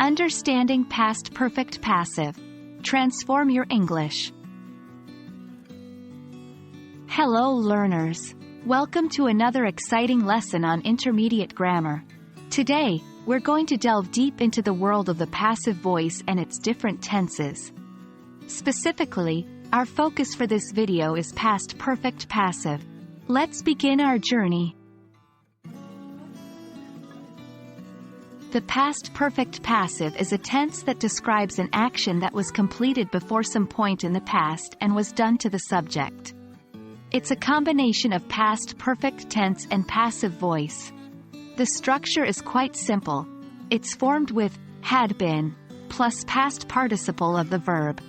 Understanding Past Perfect Passive. Transform your English. Hello learners. Welcome to another exciting lesson on intermediate grammar. Today, we're going to delve deep into the world of the passive voice and its different tenses. Specifically, our focus for this video is past perfect passive. Let's begin our journey. The past perfect passive is a tense that describes an action that was completed before some point in the past and was done to the subject. It's a combination of past perfect tense and passive voice. The structure is quite simple. It's formed with had been plus past participle of the verb.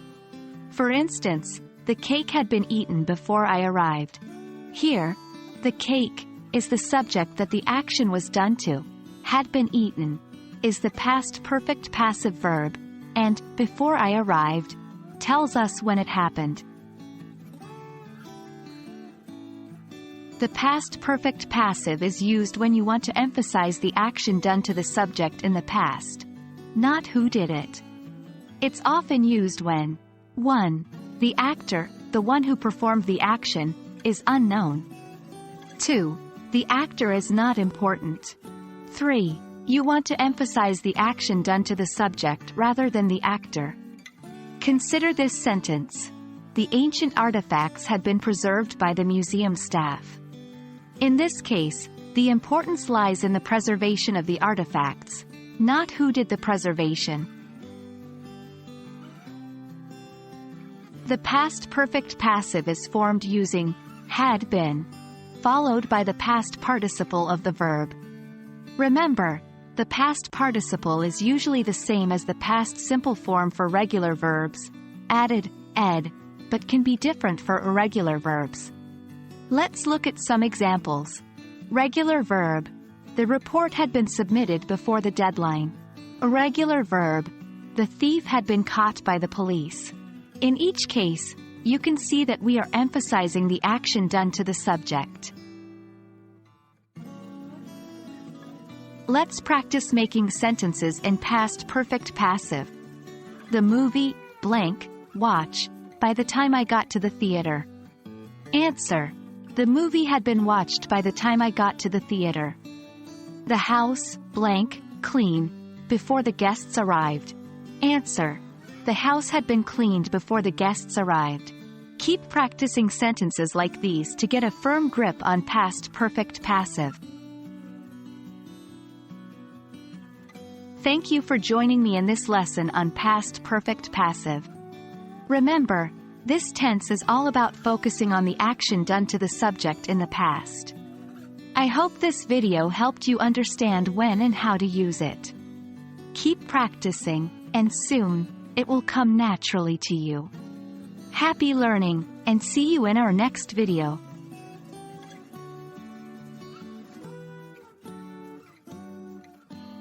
For instance, the cake had been eaten before I arrived. Here, the cake is the subject that the action was done to. Had been eaten is the past perfect passive verb, and before I arrived tells us when it happened. The past perfect passive is used when you want to emphasize the action done to the subject in the past, not who did it. It's often used when 1. The actor, the one who performed the action, is unknown. 2. The actor is not important. 3. You want to emphasize the action done to the subject rather than the actor. Consider this sentence. The ancient artifacts had been preserved by the museum staff. In this case, the importance lies in the preservation of the artifacts, not who did the preservation. The past perfect passive is formed using had been, followed by the past participle of the verb. Remember, the past participle is usually the same as the past simple form for regular verbs, added, ed, but can be different for irregular verbs. Let's look at some examples. Regular verb. The report had been submitted before the deadline. Irregular verb. The thief had been caught by the police. In each case, you can see that we are emphasizing the action done to the subject. Let's practice making sentences in past perfect passive. The movie, blank, watch, by the time I got to the theater. Answer. The movie had been watched by the time I got to the theater. The house, blank, clean, before the guests arrived. Answer. The house had been cleaned before the guests arrived. Keep practicing sentences like these to get a firm grip on past perfect passive. Thank you for joining me in this lesson on past perfect passive. Remember, this tense is all about focusing on the action done to the subject in the past. I hope this video helped you understand when and how to use it. Keep practicing, and soon, it will come naturally to you. Happy learning, and see you in our next video.